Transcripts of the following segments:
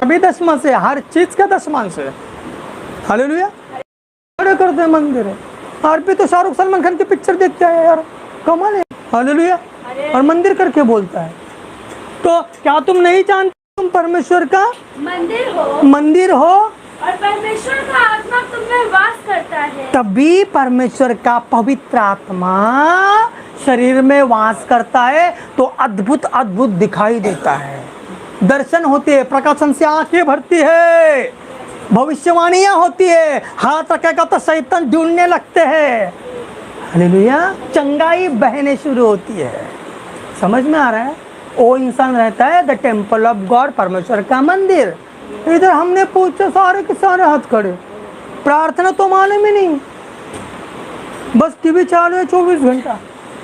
भी दशमांश है, हर चीज का दशमांश है। हालेलुया। बड़े करते हैं मंदिर है। आरपी तो शाहरुख सलमान खान की पिक्चर देखते हैं यार, कमाल है। हालेलुया। और मंदिर करके बोलता है। तो क्या तुम नहीं जानते तुम परमेश्वर का मंदिर हो और परमेश्वर का आत्मा तुम में वास करता है? तभी परमेश्वर का पवित्र आत्मा शरीर में वास करता है तो अद्भुत अद्भुत दिखाई देता है, दर्शन होते हैं, प्रकाशन से आंखें भरती है, भविष्यवाणियां होती है, हाथ रखेगा तो शैतान ढूंढने लगते हैं। हालेलुया। चंगाई बहने शुरू होती है। समझ में आ रहा है? वो इंसान रहता है द टेम्पल ऑफ गॉड, परमेश्वर का मंदिर। इधर हमने पूछा सारे के सारे हाथ खड़े, प्रार्थना तो मालूम ही नहीं, बस टीवी चालू है 24 घंटा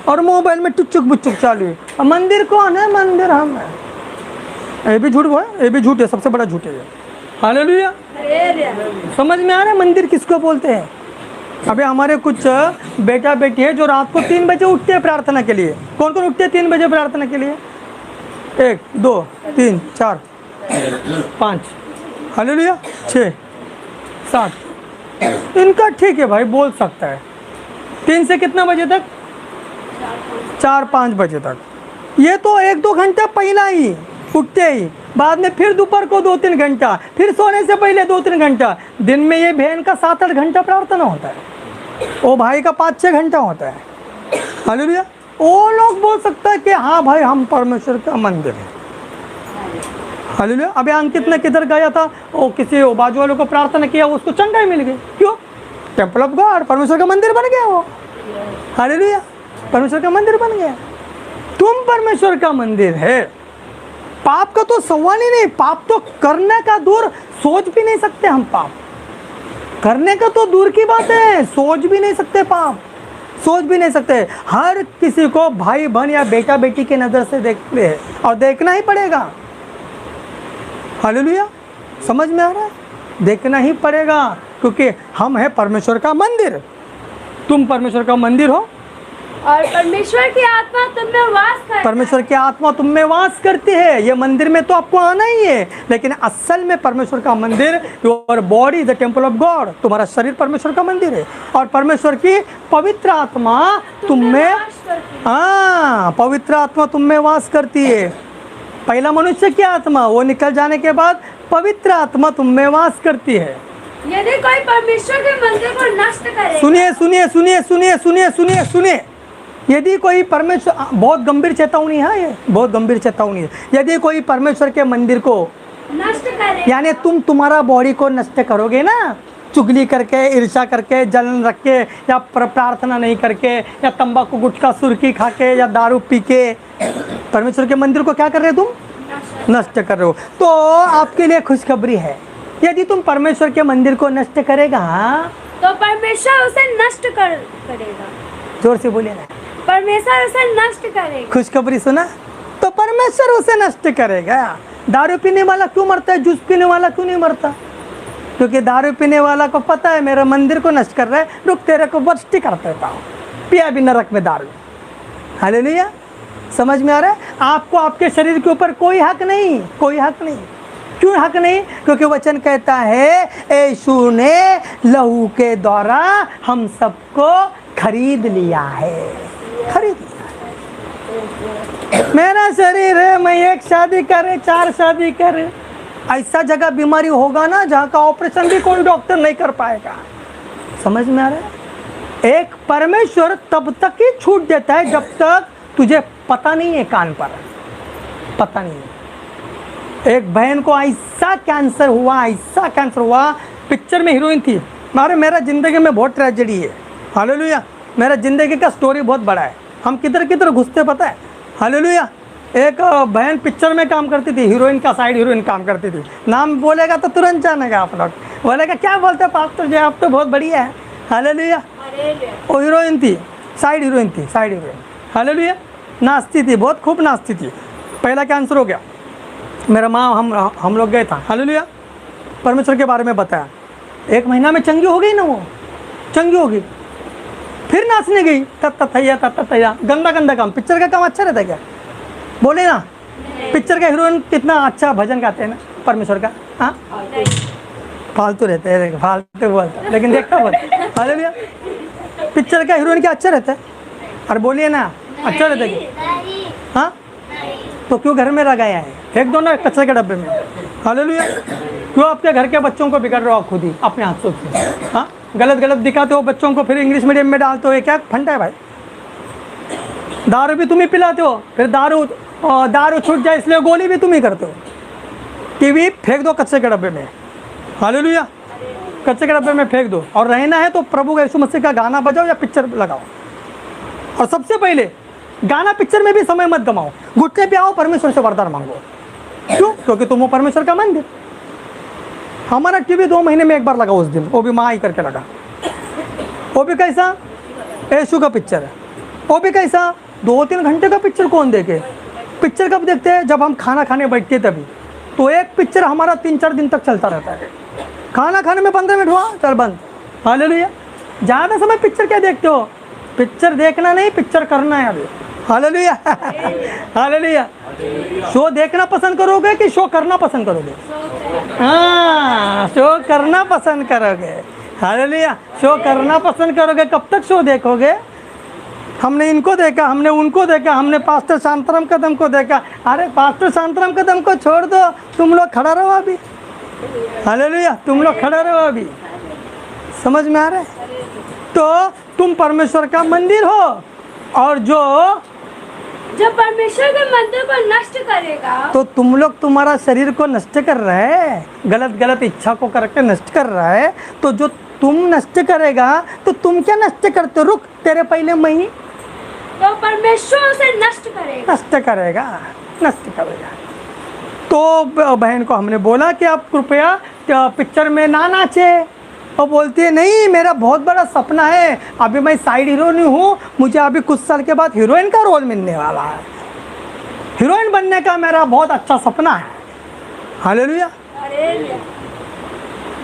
और मोबाइल में टुचुक बुचुक चालू है। और मंदिर कौन है? मंदिर हम है। ये भी झूठ बोला, ये भी झूठ है, सबसे बड़ा झूठ है। हालेलुया। समझ में आ रहा है मंदिर किसको बोलते हैं? अभी हमारे कुछ बेटा बेटी है जो रात को 3 बजे उठते हैं प्रार्थना के लिए। कौन कौन उठते हैं 3 बजे प्रार्थना के लिए? 1 2 3 4 5, हालेलुया, 6 7। इनका ठीक है भाई, बोल सकता है। 3 से कितना बजे तक? 4-5 बजे तक। ये तो 1-2 घंटा पहला ही उठते ही, बाद में फिर दोपहर को 2-3 घंटा, फिर सोने से पहले 2-3 घंटा। दिन में ये बहन का 7-8 घंटा प्रार्थना होता है, वो भाई का 5-6 घंटा होता है। हालेलुया। वो लोग बोल सकता है कि हाँ भाई हम परमेश्वर का मंदिर है। हालेलुया। अभी अंकित ने किधर गया था, वो किसी बाजू वालों को प्रार्थना किया, उसको चंगाई मिल गई। क्यों? टेम्पल ऑफ गॉड, परमेश्वर का मंदिर बन गया वो। हालेलुया। परमेश्वर का मंदिर बन गया। तुम परमेश्वर का मंदिर है। पाप का तो सवाल ही नहीं, पाप तो करने का दूर, सोच भी नहीं सकते हम। पाप करने का तो दूर की बात है, सोच भी नहीं सकते, पाप सोच भी नहीं सकते। हर किसी को भाई बहन या बेटा बेटी की नजर से देखते हैं और देखना ही पड़ेगा। हालेलुया। समझ में आ रहा है? देखना ही पड़ेगा, क्योंकि हम है परमेश्वर का मंदिर। तुम परमेश्वर का मंदिर हो और परमेश्वर की आत्मा तुम में वास करती है। परमेश्वर की आत्मा तुम में वास करती है। ये मंदिर में तो आपको आना ही है, लेकिन असल में परमेश्वर का मंदिर, your body the temple of God, तुम्हारा शरीर परमेश्वर का मंदिर है। और परमेश्वर की पवित्र आत्मा तुम में, हाँ, पवित्र आत्मा तुम में वास करती है। पहला मनुष्य की आत्मा, वो निकल जाने के बाद पवित्र आत्मा तुम में वास करती है। यदि कोई परमेश्वर के मंदिर को नष्ट करे, सुनिए सुनिए सुनिए सुनिए सुनिए सुनिए सुनिए, यदि कोई परमेश्वर, बहुत गंभीर चेतावनी है, ये बहुत गंभीर चेतावनी है। यदि कोई परमेश्वर के मंदिर को नष्ट करे, यानी तुम तुम्हारा बॉडी को नष्ट करोगे ना, चुगली करके, ईर्ष्या करके, जलन रख के, या प्रार्थना नहीं करके, या तंबाकू गुटखा सुर्खी खा के, या दारू पी के परमेश्वर के मंदिर को क्या कर रहे हो? तुम नष्ट कर रहे हो। तो आपके लिए खुशखबरी है, यदि तुम परमेश्वर के मंदिर को नष्ट करेगा तो परमेश्वर उसे नष्ट करेगा। जोर से बोलिए ना, परमेश्वर उसे नष्ट करेगा। खुशखबरी सुना? तो परमेश्वर उसे नष्ट करेगा। दारू पीने वाला क्यों मरता है? जूस पीने वाला क्यों नहीं मरता? क्योंकि दारू पीने वाला को पता है मेरे मंदिर को नष्ट कर रहा है, रुक तेरे को बर्स्टी कर देता हूँ, पिया भी नरक में दारू। हालेलुया। समझ में आ रहा है? आपको आपके शरीर के ऊपर कोई हक नहीं, कोई हक नहीं। क्यों हक नहीं? क्योंकि वचन कहता है यीशु ने लहू के द्वारा हम सबको खरीद लिया है, खरीद लिया है। मेरा शरीर है, मैं 1 शादी करे, 4 शादी करे, ऐसा जगह बीमारी होगा ना जहाँ का ऑपरेशन भी कोई डॉक्टर नहीं कर पाएगा। समझ में आ रहा है? एक परमेश्वर तब तक ही छूट देता है जब तक तुझे पता नहीं है, कान पर पता नहीं है। एक बहन को ऐसा कैंसर हुआ, ऐसा कैंसर हुआ, पिक्चर में हीरोइन थी। मेरा जिंदगी में बहुत ट्रेजेडी है। हालेलुया। मेरा जिंदगी का स्टोरी बहुत बड़ा है, हम किधर किधर घुसते पता है। हालेलुया। एक बहन पिक्चर में काम करती थी, हीरोइन का साइड हीरोइन काम करती थी। नाम बोलेगा तो तुरंत जानेगा आप लोग, बोलेगा क्या बोलते पास्टर जी आप तो बहुत बढ़िया है। हालेलुया। वो हीरोइन थी, साइड हीरोइन थी, साइड हीरोइन। हालेलुया। नाचती थी, बहुत खूब नाचती थी। पहला कैंसर हो गया, मेरा माँ हम लोग गए था। हालेलुया। परमेश्वर के बारे में बताया, 1 महीना में चंगी हो गई ना, वो चंगी हो गई। फिर नाचने गई, तत्तैया, गंदा गंदा काम। पिक्चर का काम अच्छा रहता है क्या? बोले ना, पिक्चर का हीरोइन कितना अच्छा भजन गाते हैं ना, परमेश्वर का? हाँ, नहीं। फालतू रहते हैं, फालतू बोलता लेकिन देखता बोल। हालेलुया। पिक्चर का हीरोइन क्या अच्छा रहता है? और बोलिए ना, अच्छा रहता है क्या? हाँ, तो क्यों घर में लगाया है? फेंक दो ना कचरे के डब्बे में। हालेलुया। क्यों आपके घर के बच्चों को बिगड़ रहे हो खुद ही अपने हाथों से? हाँ, गलत गलत दिखाते हो बच्चों को, फिर इंग्लिश मीडियम में डालते हो, ये क्या फंडा है भाई? दारू भी तुम ही पिलाते हो, फिर दारू छूट जाए इसलिए गोली भी तुम ही करते हो। टीवी फेंक दो कच्चे के डब्बे में। हालेलुया। कच्चे के डब्बे में फेंक दो, और रहना है तो प्रभु यीशु मसीह का गाना बजाओ या पिक्चर लगाओ। और सबसे पहले गाना पिक्चर में भी समय मत गमाओ, घुटने पे आओ, परमेश्वर से वरदान मांगो। क्यों? क्योंकि तुम हो परमेश्वर का मंदिर। हमारा टीवी 2 महीने में एक बार लगा उस दिन, वो भी माँ ही करके लगा। वो भी कैसा? यीशु का पिक्चर है। वो भी कैसा? 2-3 घंटे का पिक्चर कौन देखे? पिक्चर कब देखते हैं? जब हम खाना खाने बैठते तभी। तो एक पिक्चर हमारा 3-4 दिन तक चलता रहता है। खाना खाने में 15 मिनट हुआ, चल बंद। हालेलुया। ज़्यादा समय पिक्चर क्या देखते हो? पिक्चर देखना नहीं, पिक्चर करना है अभी। हालेलुया। हालेलुया। शो देखना पसंद करोगे कि शो करना पसंद करोगे? हाँ, शो करना पसंद करोगे। हालेलुया। शो करना पसंद करोगे। कब तक शो देखोगे? हमने इनको देखा, हमने उनको देखा, हमने पास्टर शांतराम कदम को देखा। अरे पास्टर शांतराम कदम को छोड़ दो, तुम लोग खड़ा रहो अभी। हालेलुया। तुम लोग खड़ा रहो अभी। समझ में आ रहा है? तो तुम परमेश्वर का मंदिर हो, और जो परमेश्वर के मंदिर को नष्ट करेगा, तो तुम लोग तुम्हारा शरीर को नष्ट कर रहा है, गलत गलत इच्छा को करके नष्ट कर रहा है। तो जो तुम नष्ट करेगा, तो तुम क्या नष्ट करते? रुक, तेरे पहले मैं ही तो परमेश्वर उसे नष्ट करेगा। नष्ट करेगा, नष्ट करेगा। तो बहन को हमने बोला कि आप कृपया पिक्चर में ना नाचे। वो बोलती है नहीं, मेरा बहुत बड़ा सपना है, अभी मैं साइड हीरोइन हूँ, मुझे अभी कुछ साल के बाद हीरोइन का रोल मिलने वाला है। हीरोइन बनने का मेरा बहुत अच्छा सपना है। हालेलुया।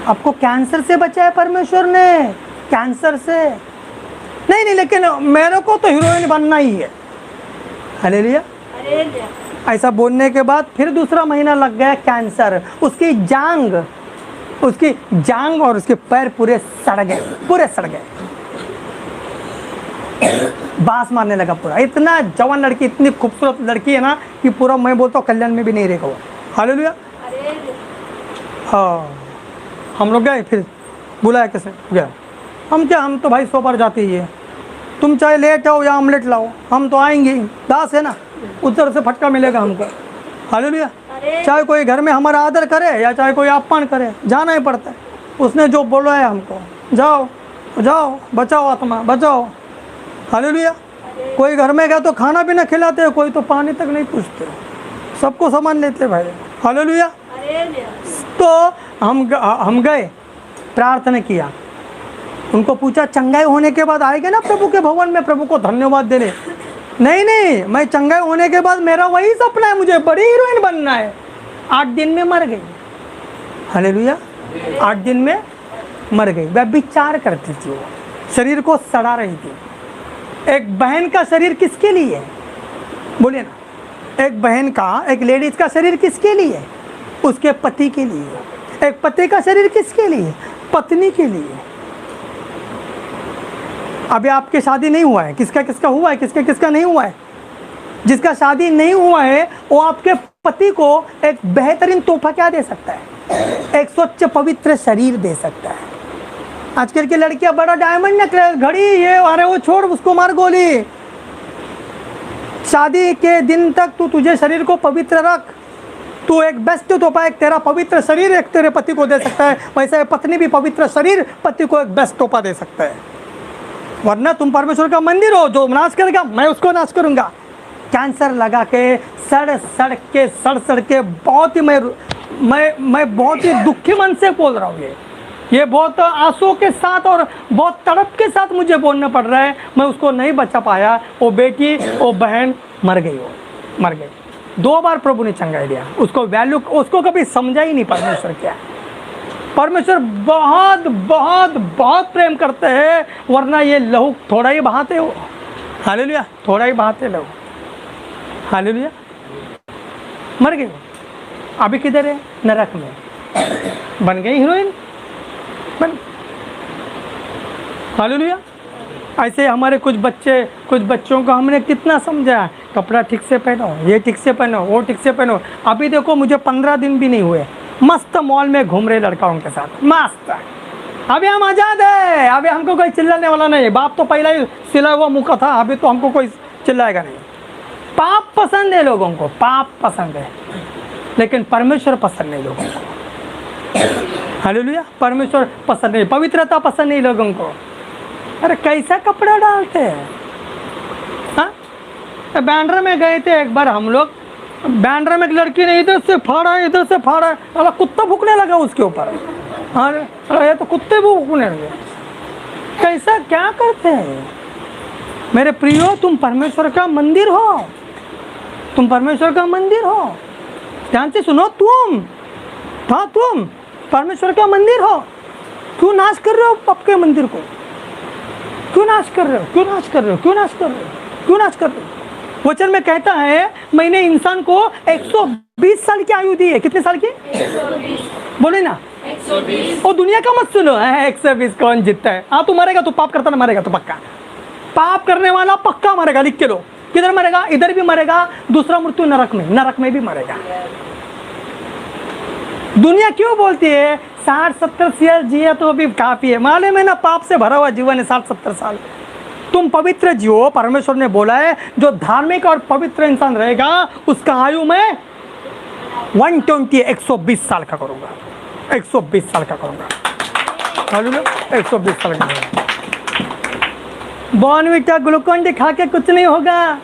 आपको कैंसर से बचाया परमेश्वर ने, कैंसर से नहीं, लेकिन मेरे को तो हीरोइन बनना ही है। हालेलुया। ऐसा बोलने के बाद फिर दूसरा महीना लग गया, कैंसर। उसकी जांग और उसके पैर पूरे सड़ गए, पूरे सड़ गए। बांस मारने लगा पूरा। इतना जवान लड़की, इतनी खूबसूरत लड़की है ना कि पूरा मैं बोलता हूँ कल्याण में भी नहीं रहेगा वो। हालेलुया। हाँ, हम लोग गए, फिर बुलाया कैसे गया? हम तो भाई 100 बार जाते ही है। तुम चाहे लेट आओ या ऑमलेट लाओ, हम तो आएंगे। दास है ना, उधर से फटका मिलेगा हमको। हालेलुया। चाहे कोई घर में हमारा आदर करे या चाहे कोई अपमान करे, जाना ही पड़ता है। उसने जो बोला है हमको, जाओ जाओ, बचाओ आत्मा, बचाओ। हालेलुया। कोई घर में गया तो खाना भी ना खिलाते, कोई तो पानी तक नहीं पूछते, सबको सामान लेते भाई। हालेलुया। तो हम गए, प्रार्थना किया, उनको पूछा चंगाई होने के बाद आएंगे ना प्रभु के भवन में प्रभु को धन्यवाद देने? नहीं, मैं चंगाई होने के बाद मेरा वही सपना है, मुझे बड़ी हीरोइन बनना है। 8 दिन में मर गई। हालेलुया। 8 दिन में मर गई। वह विचार करती थी, वो शरीर को सड़ा रही थी। एक बहन का शरीर किसके लिए है? बोलिए ना। एक बहन का, एक लेडीज का शरीर किसके लिए है? उसके पति के लिए। एक पति का शरीर किसके लिए? पत्नी के लिए। अभी आपकी शादी नहीं हुआ है, किसका किसका हुआ है, किसका किसका नहीं हुआ है? जिसका शादी नहीं हुआ है वो आपके पति को एक बेहतरीन तोहफा क्या दे सकता है? एक स्वच्छ पवित्र शरीर दे सकता है। आजकल की लड़कियां बड़ा डायमंड नेकलेस, घड़ी, ये, अरे वो छोड़, उसको मार गोली। शादी के दिन तक तू तुझे शरीर को पवित्र रख। तू एक बेस्ट तोहफा, एक तेरा पवित्र शरीर एक तेरे पति को दे सकता है, वैसे पत्नी भी पवित्र शरीर पति को एक बेस्ट तोहफा दे सकता है। वरना तुम परमेश्वर का मंदिर हो, जो नाश करेगा मैं उसको नाश करूंगा। कैंसर लगा के सड़ के बहुत ही मैं बहुत ही दुखी मन से बोल रहा हूँ। ये बहुत आंसुओं के साथ और बहुत तड़प के साथ मुझे बोलना पड़ रहा है। मैं उसको नहीं बचा पाया। वो बेटी, वो बहन मर गई, वो मर गई। 2 बार प्रभु ने चंगाई दिया। उसको वैल्यू, उसको कभी समझा ही नहीं परमेश्वर क्या है। परमेश्वर बहुत बहुत बहुत प्रेम करते हैं, वरना ये लहू थोड़ा ही बहाते हो। हालेलुया। थोड़ा ही बहाते लहू। हालेलुया। मर गए। अभी किधर है? नरक में। बन गई हीरोइन, बन। हालेलुया। ऐसे हमारे कुछ बच्चों को हमने कितना समझाया, कपड़ा ठीक से पहनो, ये ठीक से पहनो, वो ठीक से पहनो। अभी देखो मुझे 15 दिन भी नहीं हुए, मस्त मॉल में घूम रहे लड़काओं के साथ, मस्त। अभी हम आज़ाद है, अभी हमको कोई चिल्लाने वाला नहीं है। बाप तो पहले ही सिला हुआ मुँह का था, अभी तो हमको कोई चिल्लाएगा नहीं। पाप पसंद है लोगों को, पाप पसंद है, लेकिन परमेश्वर पसंद नहीं लोगों को। हालेलुया। परमेश्वर पसंद नहीं, पवित्रता पसंद नहीं लोगों को। अरे कैसा कपड़ा डालते हैं। हाँ, बैंड्रा में गए थे एक बार हम लोग, बैंड्रा में एक लड़की ने इधर से फाड़ा, इधर से फाड़ा, अरे कुत्ता भूकने लगा उसके ऊपर। अरे ये तो कुत्ते भूकने लगे। कैसा क्या करते हैं? मेरे प्रियो, तुम परमेश्वर का मंदिर हो, तुम परमेश्वर का मंदिर हो। ध्यान से सुनो, तुम परमेश्वर का मंदिर हो। क्यों नाश कर रहे हो आपके मंदिर को? क्यों नाश कर रहे हो? क्यों नाश कर रहे हो? क्यों नाश कर रहे हो? क्यों नाश कर रहे हो? वचन में कहता है, मैंने इंसान को 120 साल की आयु दी है। कितने साल की? 120। बोले ना 120। ओ दुनिया का मत सुनो, 120 कौन जीतता है? हाँ, तू मरेगा, तू पाप करता ना, मरेगा तो पक्का। पाप करने वाला पक्का मरेगा, लिख के लो। किधर मरेगा? इधर भी मरेगा, दूसरा मृत्यु नरक में भी मरेगा। दुनिया क्यों बोलती है 60-70 साल जिया तो अभी काफी है? मालूम है ना, पाप से भरा हुआ जीवन है 60-70 साल। तुम पवित्र जियो, परमेश्वर ने बोला है, जो धार्मिक और पवित्र इंसान रहेगा उसका आयु में 120 साल का करूंगा, 120 साल का करूंगा। 120 साल का करूंगा। बॉर्नविटा ग्लूकोन डी खा के कुछ नहीं होगा,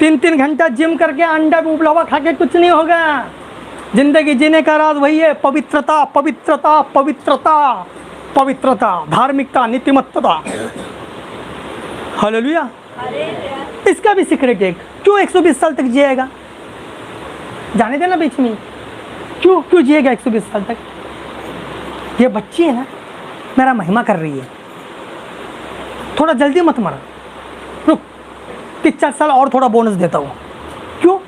3-3 घंटा जिम करके अंडा उबला खा के कुछ नहीं होगा। जिंदगी जीने का राज वही है, पवित्रता, पवित्रता, पवित्रता, पवित्रता, धार्मिकता, नीतिमत्ता। हालेलुया। इसका भी सीक्रेट है। क्यों 120 साल तक जिएगा? जाने देना बीच में। क्यों जिएगा 120 साल तक? ये बच्ची है ना, मेरा महिमा कर रही है। थोड़ा जल्दी मत मरा, रुक, 3-4 साल और थोड़ा बोनस देता हूँ। क्यों?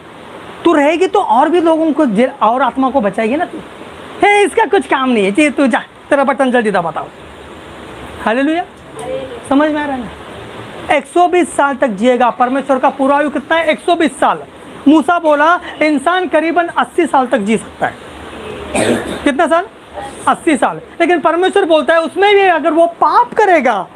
तू रहेगी तो और भी लोगों को और आत्मा को बचाएगी ना तू। है, इसका कुछ काम नहीं है, तू जा, तेरा बटन जल्दी दबाता हूँ। हालेलुया। समझ में आ रहा है ना? 120 साल तक जिएगा। परमेश्वर का पूरा आयु कितना है? 120 साल। मूसा बोला इंसान करीबन 80 साल तक जी सकता है। कितना साल? 80 साल। लेकिन परमेश्वर बोलता है उसमें भी अगर वो पाप करेगा,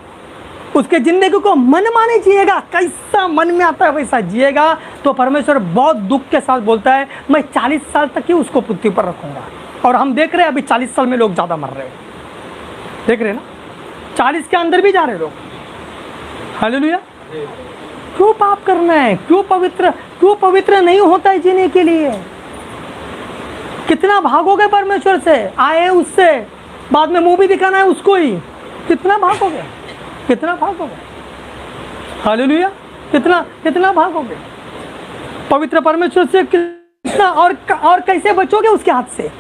उसके जिंदगी को मन माने जिएगा, कैसा मन में आता है वैसा जिएगा, तो परमेश्वर बहुत दुख के साथ बोलता है मैं 40 साल तक ही उसको पृथ्वी पर रखूंगा। और हम देख रहे हैं अभी 40 साल में लोग ज़्यादा मर रहे हैं, देख रहे हैं ना, 40 के अंदर भी जा रहे लोग। हालेलुया। क्यों पाप करना है? क्यों पवित्र नहीं होता है जीने के लिए? कितना भागोगे परमेश्वर से, आए उससे, बाद में मुंह भी दिखाना है उसको ही। कितना भागोगे? हालेलुया। कितना भागोगे पवित्र परमेश्वर से? कितना और कैसे बचोगे उसके हाथ से?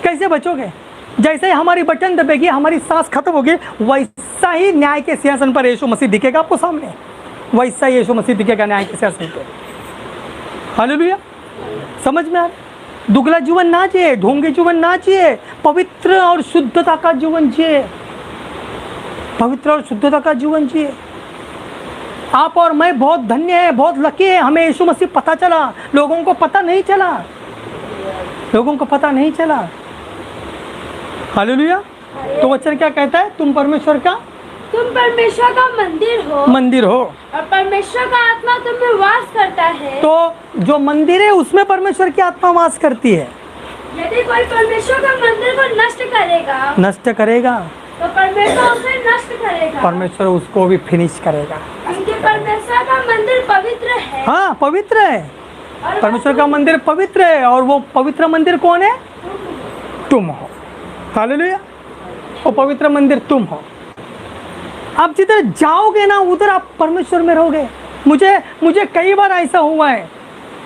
कैसे बचोगे? जैसे ही हमारी बटन दबेगी, हमारी सांस खत्म होगी, वैसा ही न्याय के सिंहासन पर यीशु मसीह दिखेगा आपको सामने। वैसा ही यीशु मसीह दिखेगा न्याय के सिंहासन पर। हालेलुया। समझ में आ रहा? दुगला जीवन ना जिए, ढोंगी जीवन ना जिए, पवित्र और शुद्धता का जीवन जिए, पवित्र और शुद्धता का जीवन जिए। आप और मैं बहुत धन्य है, बहुत लकी है, हमें यीशु मसीह पता चला, लोगों को पता नहीं चला। हालेलुया। तो वचन क्या कहता है? तुम परमेश्वर का मंदिर हो और परमेश्वर का आत्मा तुम में वास करता है। तो जो मंदिर है उसमें परमेश्वर की आत्मा वास करती है। यदि कोई परमेश्वर का मंदिर को नष्ट करेगा तो परमेश्वर उसे नष्ट करेगा, परमेश्वर उसको भी फिनिश करेगा। क्योंकि परमेश्वर का मंदिर पवित्र है। हाँ, पवित्र है, और परमेश्वर का मंदिर पवित्र है। और वो पवित्र मंदिर कौन है? तुम हो। हालेलुया। वो पवित्र मंदिर तुम हो। आप जिधर जाओगे ना उधर आप परमेश्वर में रहोगे। मुझे कई बार ऐसा हुआ है।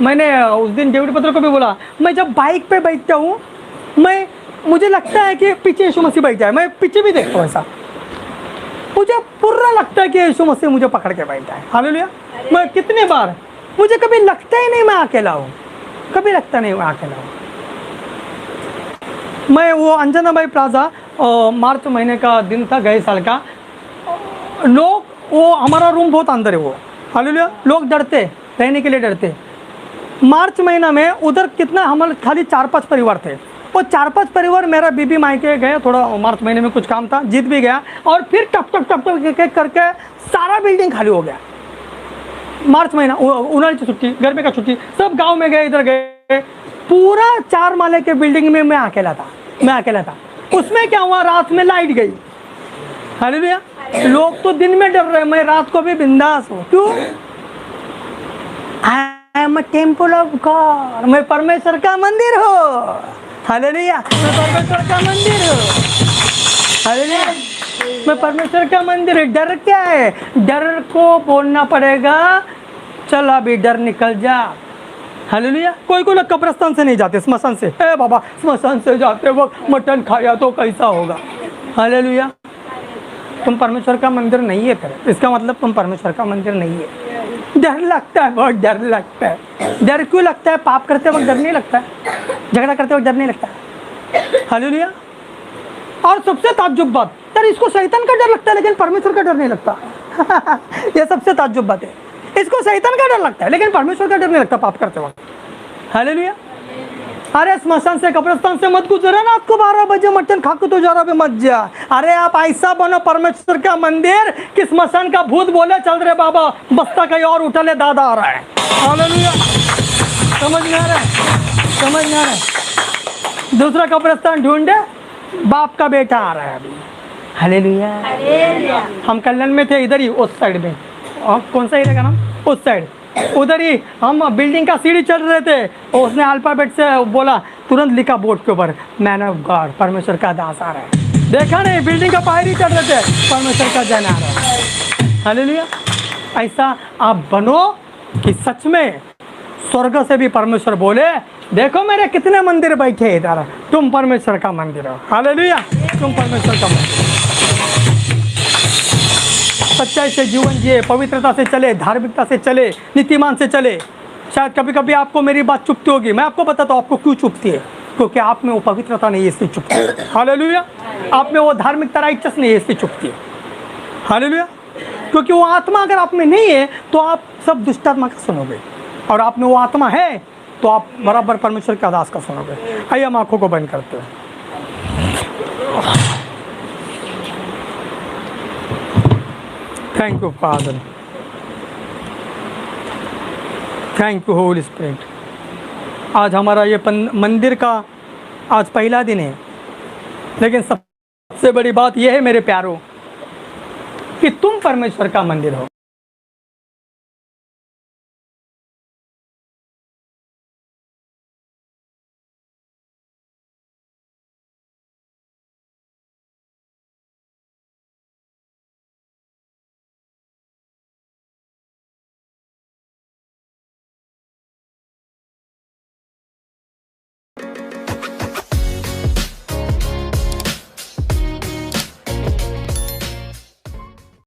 मैंने उस दिन डेविड पत्र को भी बोला, मैं जब बाइक पे बैठता हूँ, मुझे लगता है कि पीछे यीशु मसीह बैठ जाए, मैं पीछे भी देखता हूँ। ऐसा मुझे पूरा लगता है कि यीशु मसीह मुझे पकड़ के बैठा है। हालेलुया। मैं कितने बार, मुझे कभी लगता ही नहीं मैं अकेला हूँ, कभी लगता नहीं मैं अकेला हूँ। मैं वो अंजनाबाई प्लाजा मार्च महीने का दिन था, गए साल का। लोग, वो हमारा रूम बहुत अंदर है वो, हालेलुया, लोग डरते रहने के लिए, डरते। मार्च महीना में उधर कितना, हमारे खाली 4-5 परिवार थे। वो 4-5 परिवार, मेरा बीबी मायके गए, थोड़ा मार्च महीने में कुछ काम था, जीत भी गया, और फिर टप टप टप टप करके सारा बिल्डिंग खाली हो गया। मार्च महीना, उन्हाळी की छुट्टी, गर्मी का छुट्टी, सब गांव में गए, इधर गए, पूरा 4 माले के बिल्डिंग में मैं अकेला था। उसमें क्या हुआ, रात में लाइट गई, हालेलुया। लोग तो दिन में डर रहे, मैं रात को भी बिंदास हूँ। क्यों? I am a temple of God, मैं परमेश्वर का मंदिर हूँ, हालेलुया। मैं परमेश्वर का मंदिर हूँ, हालेलुया। मैं परमेश्वर का मंदिर है। डर क्या है? डर को बोलना पड़ेगा, चल अभी डर निकल जा, हालेलुया। कोई लोग कब्रिस्तान से नहीं जाते, स्मशान से। ए बाबा, स्मशान से जाते वक्त मटन खाया तो कैसा होगा, हालेलुया। तुम परमेश्वर का मंदिर नहीं है तेरे, इसका मतलब तुम परमेश्वर का मंदिर नहीं है। डर लगता है, बहुत डर लगता है। डर क्यों लगता है? पाप करते वक्त डर नहीं लगता है, झगड़ा करते वक्त डर नहीं लगता है, हालेलुया। और सबसे ताज्जुब बात, यार इसको शैतान का डर लगता है लेकिन परमेश्वर का डर नहीं लगता। ये सबसे ताज्जुब बात है, इसको शैतान का डर लगता है लेकिन परमेश्वर का डर नहीं लगता पाप करते वक्त, हालेलुया। अरे स्मशान से, कब्रिस्तान से मत गुजरा, रात को 12 बजे मटन खा के तो जरा भी मत जा। अरे आप ऐसा बनो परमेश्वर का मंदिर कि स्मशान का भूत बोले, चल रहे बाबा, बस्ता कहीं और उठा ले, दादा आ रहा है, हालेलुया। समझ में आ रहा है? दूसरा कब्रिस्तान ढूंढे, बाप का बेटा आ रहा है अभी, हालेलुया। हम कल्याण में थे, इधर ही उस साइड में, कौन सा एरिया का नाम, उस साइड, उधर ही हम बिल्डिंग का सीढ़ी चढ़ रहे थे, और उसने अल्फाबेट से बोला, तुरंत लिखा बोर्ड के ऊपर, मैन ऑफ गॉड, परमेश्वर का दास आ रहा है। देखा नहीं, बिल्डिंग का पायरी चढ़ रहे थे, परमेश्वर का जन आ रहा है, हालेलुया। ऐसा आप बनो कि सच में स्वर्ग से भी परमेश्वर बोले, देखो मेरे कितने मंदिर बैठे इधर, तुम परमेश्वर का मंदिर हो, हालेलुया। तुम परमेश्वर का मंदिर, सच्चाई से जीवन जिए, पवित्रता से चले, धार्मिकता से चले, नीतिमान से चले। शायद कभी कभी आपको मेरी बात चुभती होगी, मैं आपको बताता हूँ आपको क्यों चुभती है, क्योंकि आप में वो पवित्रता नहीं है, इसलिए चुभती है, हालेलुया। आप में वो धार्मिकता, राइचस नहीं है, इसलिए चुभती है, हालेलुया। क्योंकि वो आत्मा अगर आप में नहीं है तो आप सब दुष्टात्मा का सुनोगे, और आप में वो आत्मा है तो आप बराबर परमेश्वर का दास का सुनोगे। आइए हम आंखों को बंद करते हैं। Thank you father, thank you Holi spirit. आज हमारा ये मंदिर का आज पहला दिन है, लेकिन सबसे बड़ी बात यह है मेरे प्यारों कि तुम परमेश्वर का मंदिर हो।